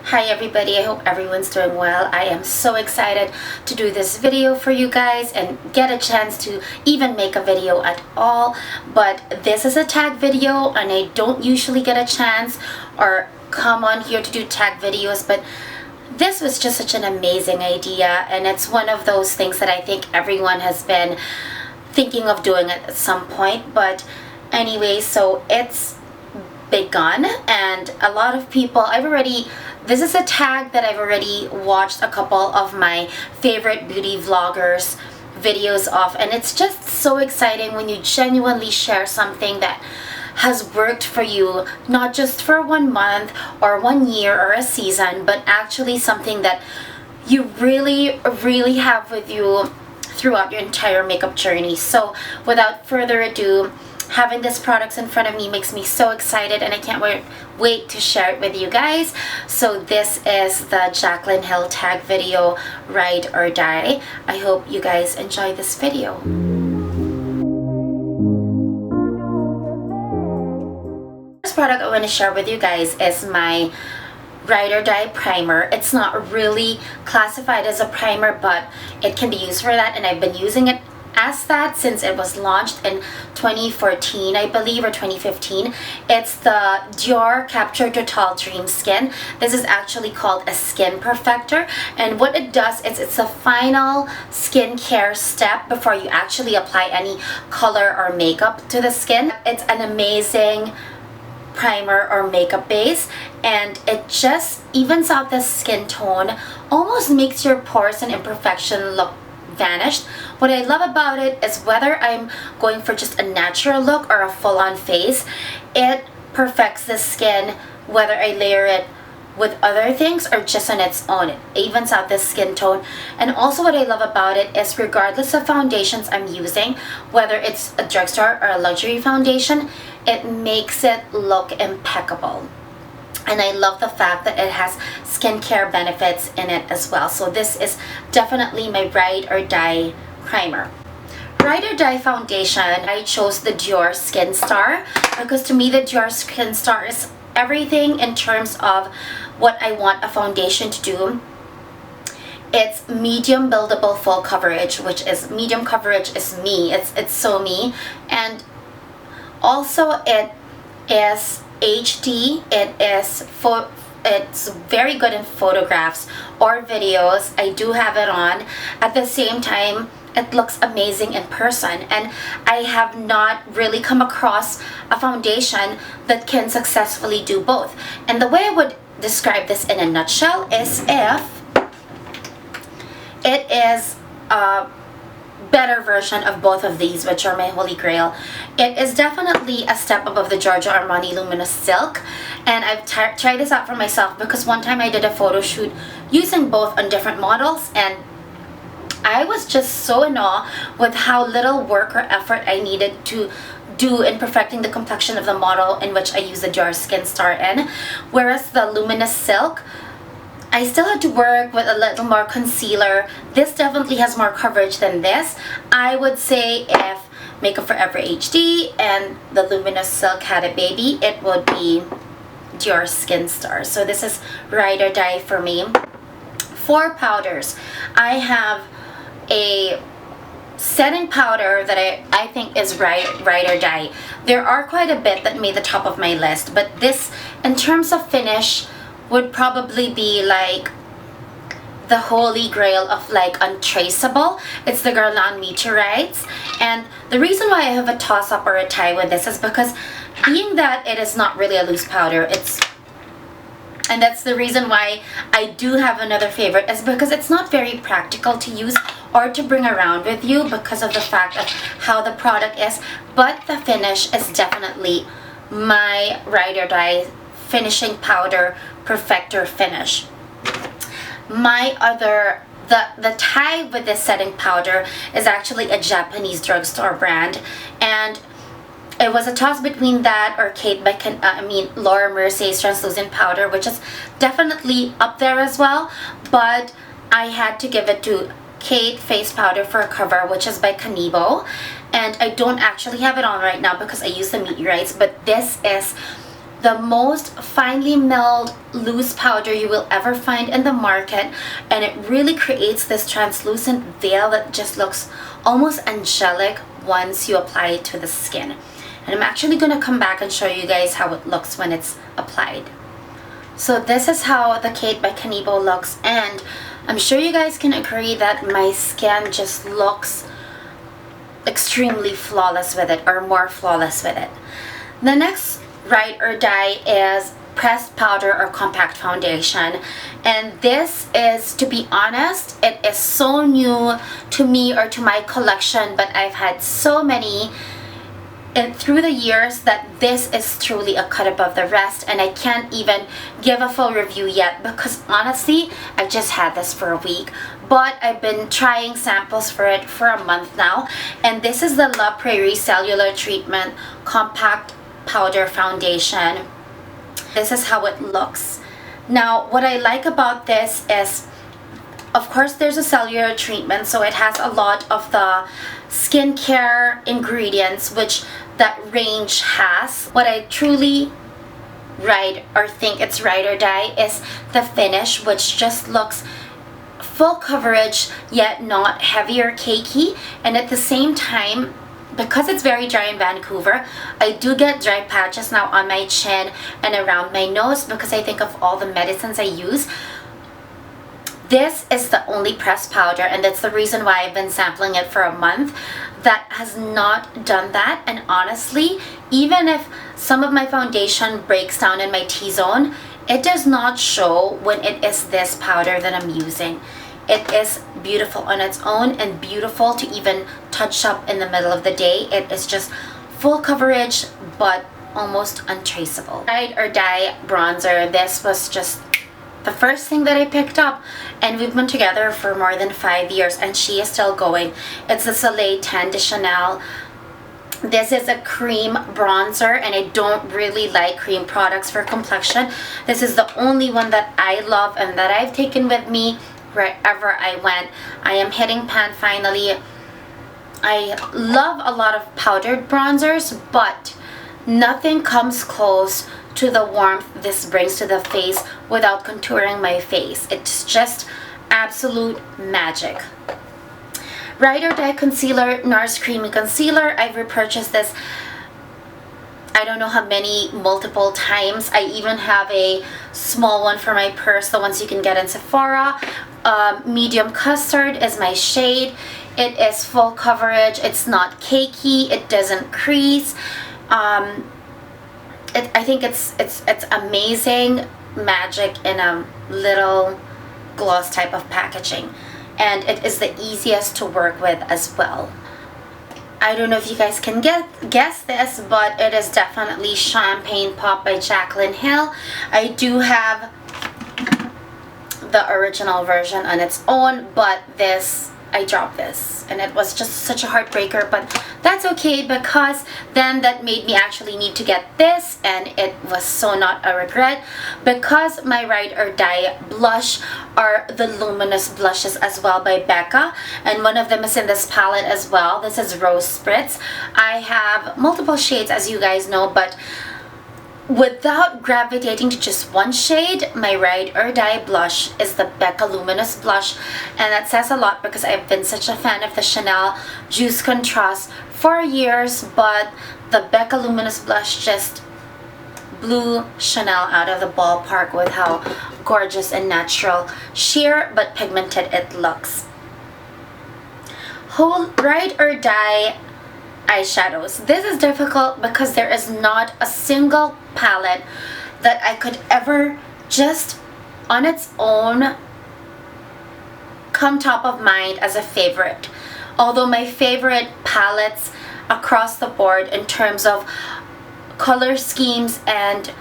Hi everybody, I hope everyone's doing well. I am so excited to do this video for you guys and get a chance to even make a video at all. But this is a tag video and I don't usually get a chance or come on here to do tag videos, but this was just such an amazing idea, and it's one of those things that I think everyone has been thinking of doing at some point. But anyway, so it's begun, and a lot of people, this is a tag that I've already watched a couple of my favorite beauty vloggers videos of, and it's just so exciting when you genuinely share something that has worked for you, not just for 1 month or 1 year or a season, but actually something that you really have with you throughout your entire makeup journey. So without further ado, having these products in front of me makes me so excited, and I can't wait to share it with you guys. So this is the Jaclyn Hill tag video, Ride or Die. I hope you guys enjoy this video. First product I want to share with you guys is my Ride or Die primer. It's not really classified as a primer, but it can be used for that, and I've been using it as that since it was launched in 2014, I believe, or 2015. It's the Dior Capture Total Dream Skin. This is actually called a skin perfector, and what it does is it's a final skincare step before you actually apply any color or makeup to the skin. It's an amazing primer or makeup base, and it just evens out the skin tone, almost makes your pores and imperfection look vanished. What I love about it is whether I'm going for just a natural look or a full-on face, it perfects the skin whether I layer it with other things or just on its own. It evens out the skin tone. And also what I love about it is regardless of foundations I'm using, whether it's a drugstore or a luxury foundation, it makes it look impeccable. And I love the fact that it has skincare benefits in it as well. So this is definitely my Ride or Die primer. Ride or Die foundation, I chose the Dior Skin Star because to me the Dior Skin Star is everything in terms of what I want a foundation to do. It's medium buildable full coverage, which is medium coverage is me. It's so me. And also it is HD. It's very good in photographs or videos. I do have it on. At the same time, it looks amazing in person, and I have not really come across a foundation that can successfully do both. And the way I would describe this in a nutshell is if it is a better version of both of these, which are my holy grail. It is definitely a step above the Giorgio Armani Luminous Silk, and I've tried this out for myself because one time I did a photo shoot using both on different models, and I was just so in awe with how little work or effort I needed to do in perfecting the complexion of the model in which I use the Dior Skin Star in. Whereas the Luminous Silk, I still had to work with a little more concealer. This definitely has more coverage than this. I would say if Makeup Forever HD and the Luminous Silk had a baby, it would be Dior Skin Star. So this is Ride or Die for me. For powders, I have a setting powder that I think is Ride or Die. There are quite a bit that made the top of my list, but this, in terms of finish, would probably be like the holy grail of like untraceable. It's the Guerlain Meteorites, and the reason why I have a toss-up or a tie with this is because being that it is not really a loose powder, and that's the reason why I do have another favorite, is because it's not very practical to use or to bring around with you because of the fact of how the product is, but the finish is definitely my Ride or Die finishing powder perfector finish. My other, the tie with this setting powder is actually a Japanese drugstore brand, and it was a toss between that or Laura Mercier's translucent powder, which is definitely up there as well, but I had to give it to Kate Face Powder for a cover, which is by Canibo, and I don't actually have it on right now because I use the Meteorites, but this is the most finely milled loose powder you will ever find in the market, and it really creates this translucent veil that just looks almost angelic once you apply it to the skin. And I'm actually going to come back and show you guys how it looks when it's applied. So this is how the Kate by Kanibo looks, and I'm sure you guys can agree that my skin just looks extremely flawless with it, or more flawless with it. The next ride or die is pressed powder or compact foundation, and this is, to be honest, it is so new to me or to my collection, but I've had so many through the years that this is truly a cut above the rest, and I can't even give a full review yet because honestly I just had this for a week, but I've been trying samples for it for a month now. And this is the Prairie Cellular Treatment Compact Powder Foundation. This is how it looks. Now what I like about this is, of course, there's a cellular treatment, so it has a lot of the skincare ingredients which that range has. What I truly ride or think it's ride or die is the finish, which just looks full coverage yet not heavy or cakey, and at the same time, because it's very dry in Vancouver, I do get dry patches now on my chin and around my nose because I think of all the medicines I use. This is the only pressed powder, and that's the reason why I've been sampling it for a month, that has not done that. And honestly, even if some of my foundation breaks down in my T-zone, it does not show when it is this powder that I'm using. It is beautiful on its own and beautiful to even touch up in the middle of the day. It is just full coverage but almost untraceable. Ride or die bronzer. This was just the first thing that I picked up, and we've been together for more than 5 years and she is still going. It's the Soleil 10 de Chanel. This is a cream bronzer, and I don't really like cream products for complexion. This is the only one that I love and that I've taken with me wherever I went. I am hitting pan finally. I love a lot of powdered bronzers, but nothing comes close to the warmth this brings to the face without contouring my face. It's just absolute magic. Ride or Die Concealer, NARS Creamy Concealer. I've repurchased this I don't know how many, multiple times. I even have a small one for my purse, the ones you can get in Sephora. Medium Custard is my shade. It is full coverage. It's not cakey. It doesn't crease. I think it's amazing magic in a little gloss type of packaging, and it is the easiest to work with as well. I don't know if you guys can guess this, but it is definitely Champagne Pop by Jaclyn Hill. I do have the original version on its own, but I dropped this, and it was just such a heartbreaker, but that's okay because then that made me actually need to get this, and it was so not a regret because my ride or die blush are the Luminous blushes as well by Becca, and one of them is in this palette as well. This is Rose Spritz. I have multiple shades, as you guys know, but without gravitating to just one shade, my ride or die blush is the Becca Luminous blush, and that says a lot because I've been such a fan of the Chanel Juice Contrast for years, but the Becca Luminous blush just blew Chanel out of the ballpark with how gorgeous and natural, sheer but pigmented it looks. Whole ride or die eyeshadows. This is difficult because there is not a single palette that I could ever just on its own come top of mind as a favorite. Although my favorite palettes across the board in terms of color schemes and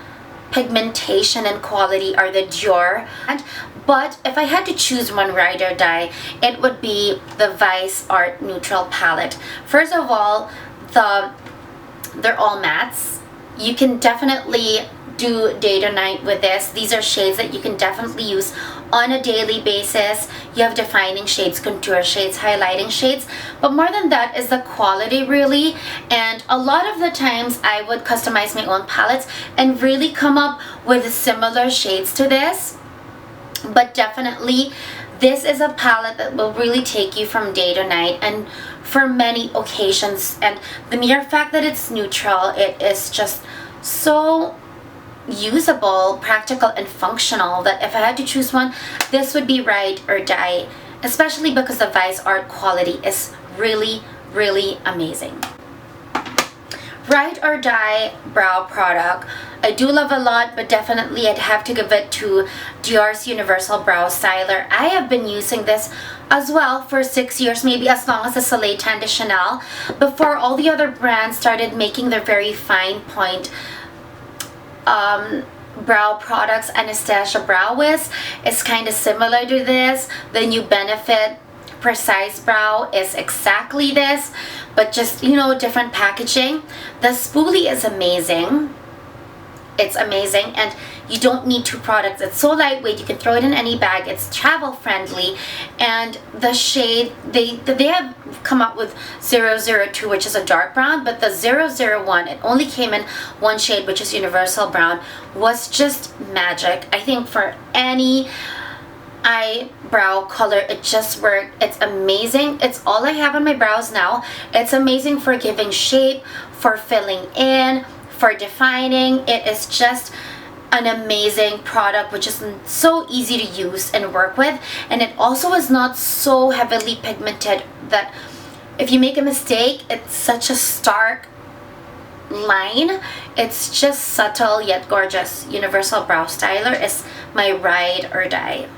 pigmentation and quality are the Dior, but if I had to choose one ride or die, it would be the Viseart Neutral palette. First of all, they're all mattes. You can definitely do day to night with this. These are shades that you can definitely use on a daily basis. You have defining shades, contour shades, highlighting shades, but more than that is the quality really. And a lot of the times I would customize my own palettes and really come up with similar shades to this. But definitely this is a palette that will really take you from day to night and for many occasions. And the mere fact that it's neutral, it is just so usable, practical, and functional that if I had to choose one, this would be ride or die, especially because the Viseart quality is really, really amazing. Ride or die brow product I do love a lot, but definitely I'd have to give it to Dior's Universal Brow Styler. I have been using this as well for 6 years, maybe as long as the Soleil Tan de Chanel, before all the other brands started making their very fine point brow products. Anastasia Brow Wiz is kind of similar to this. The new Benefit Precise Brow is exactly this, but just, you know, different packaging. The spoolie is amazing. It's amazing, and you don't need two products. It's so lightweight, you can throw it in any bag. It's travel friendly, and the shade they have come up with 002, which is a dark brown, but the 001, it only came in one shade, which is Universal Brown, was just magic. I think for any eyebrow color, it just worked. It's amazing. It's all I have on my brows now. It's amazing for giving shape, for filling in, for defining. It is just an amazing product, which is so easy to use and work with, and it also is not so heavily pigmented that if you make a mistake, it's such a stark line. It's just subtle yet gorgeous. Universal Brow Styler is my ride or die.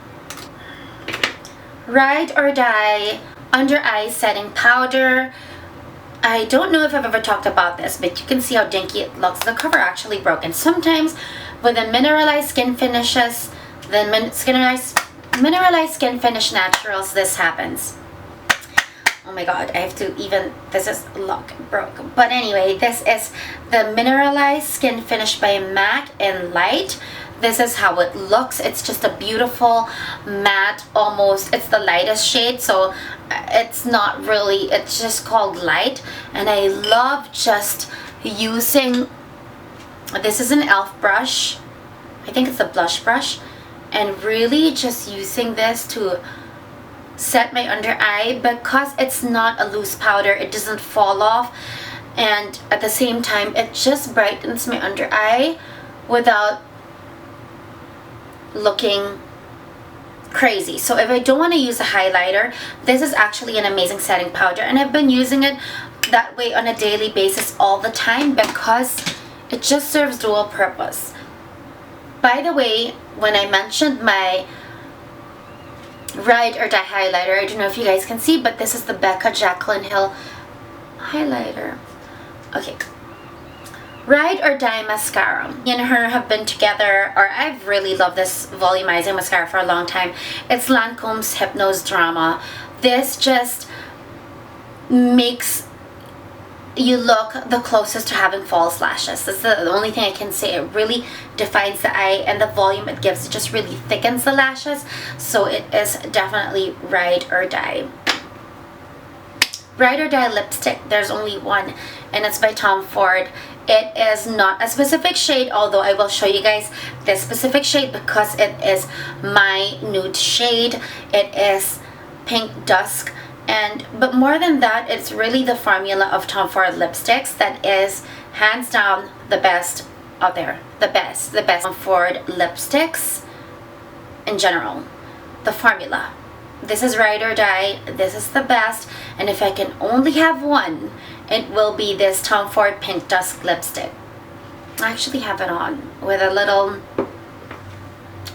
Ride or die under eye setting powder. I don't know if I've ever talked about this, but you can see how dinky it looks. The cover actually broke, and sometimes with the mineralized skin finishes, the mineralized skin finish naturals, this happens. Oh my god, I have to even, this is broke. But anyway, this is the mineralized skin finish by MAC in Light. This is how it looks. It's just a beautiful matte, almost, it's the lightest shade, so it's not really, it's just called Light. And I love just using, this is an e.l.f. brush, I think it's a blush brush, and really just using this to set my under eye, because it's not a loose powder, it doesn't fall off, and at the same time it just brightens my under eye without looking crazy. So if I don't want to use a highlighter, this is actually an amazing setting powder, and I've been using it that way on a daily basis all the time because it just serves dual purpose. By the way, when I mentioned my ride or die highlighter, I don't know if you guys can see, but this is the Becca Jaclyn Hill highlighter. Okay. Ride or Die mascara. Me and her have been together, or I've really loved this volumizing mascara for a long time. It's Lancome's Hypnose Drama. This just makes you look the closest to having false lashes. That's the only thing I can say. It really defines the eye, and the volume it gives, it just really thickens the lashes. So it is definitely ride or die. Ride or Die lipstick, there's only one, and it's by Tom Ford. It is not a specific shade, although I will show you guys this specific shade because it is my nude shade. It is Pink Dusk, but more than that, it's really the formula of Tom Ford lipsticks that is hands down the best out there. The best Tom Ford lipsticks in general. The formula. This is ride or die. This is the best, and if I can only have one, it will be this Tom Ford Pink Dusk lipstick. I actually have it on with a little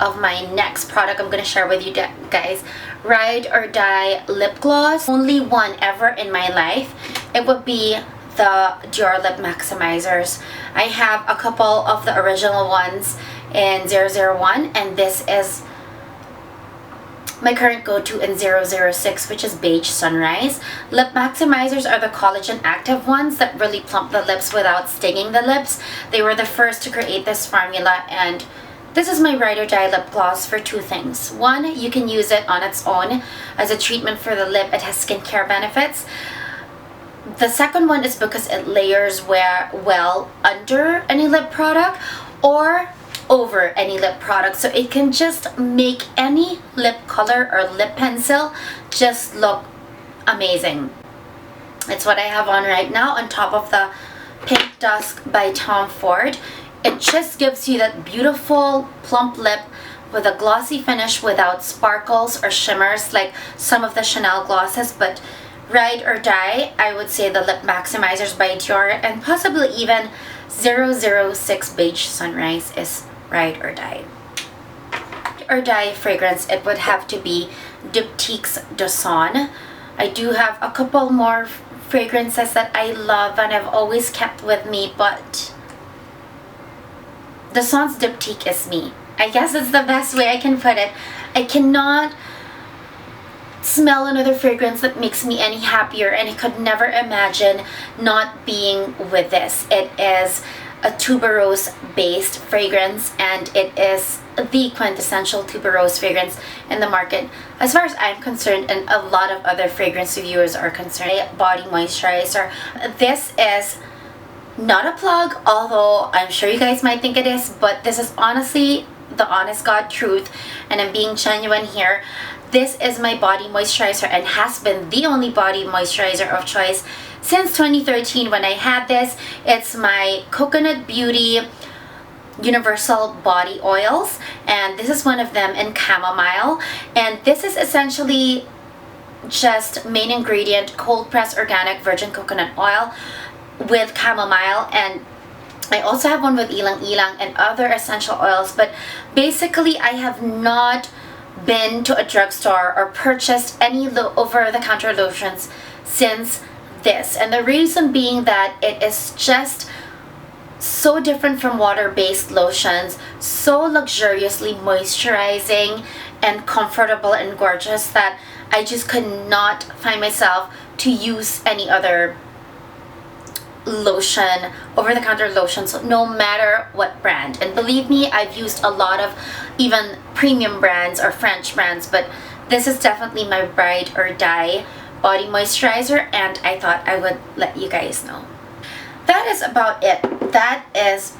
of my next product I'm going to share with you guys. Ride or Die lip gloss. Only one ever in my life. It would be the Dior Lip Maximizers. I have a couple of the original ones in 001, and this is my current go-to in 006, which is Beige Sunrise. Lip maximizers are the collagen active ones that really plump the lips without stinging the lips. They were the first to create this formula, and this is my ride or die lip gloss for two things. One, you can use it on its own as a treatment for the lip. It has skincare benefits. The second one is because it layers well under any lip product or over any lip product, so it can just make any lip color or lip pencil just look amazing. It's what I have on right now on top of the Pink Dusk by Tom Ford. It just gives you that beautiful plump lip with a glossy finish without sparkles or shimmers like some of the Chanel glosses, but ride or die, I would say the lip maximizers by Dior and possibly even 006 Beige Sunrise is ride or die. Or die fragrance, it would have to be Diptyque Do Son. I do have a couple more fragrances that I love and I've always kept with me, but Do Son's Diptyque is me. I guess it's the best way I can put it. I cannot smell another fragrance that makes me any happier, and I could never imagine not being with this. It is a tuberose based fragrance, and it is the quintessential tuberose fragrance in the market as far as I'm concerned, and a lot of other fragrance reviewers are concerned. Body moisturizer. This is not a plug, although I'm sure you guys might think it is, but this is honestly the honest God truth, and I'm being genuine here. This is my body moisturizer and has been the only body moisturizer of choice since 2013 when I had this. It's my Coconut Beauty Universal Body Oils, and this is one of them in chamomile, and this is essentially just main ingredient cold pressed organic virgin coconut oil with chamomile, and I also have one with ilang ilang and other essential oils, but basically I have not been to a drugstore or purchased any over-the-counter lotions since this, and the reason being that it is just so different from water-based lotions, so luxuriously moisturizing and comfortable and gorgeous that I just could not find myself to use any other lotion, over-the-counter lotions, no matter what brand. And believe me, I've used a lot of even premium brands or French brands, but this is definitely my ride or die body moisturizer, and I thought I would let you guys know. That is about it. That is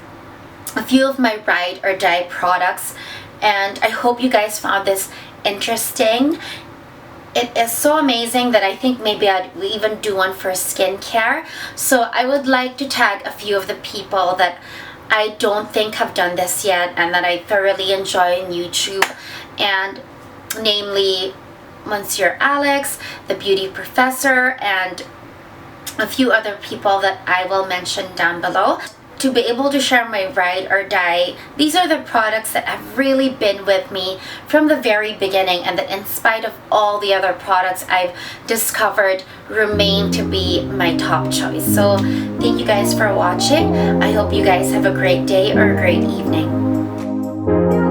a few of my ride or die products, and I hope you guys found this interesting. It is so amazing that I think maybe I'd even do one for skincare. So I would like to tag a few of the people that I don't think have done this yet and that I thoroughly enjoy on YouTube, and namely Monsieur Alex, the beauty professor, and a few other people that I will mention down below. To be able to share my ride or die, these are the products that have really been with me from the very beginning, and that in spite of all the other products I've discovered remain to be my top choice. So thank you guys for watching. I hope you guys have a great day or a great evening.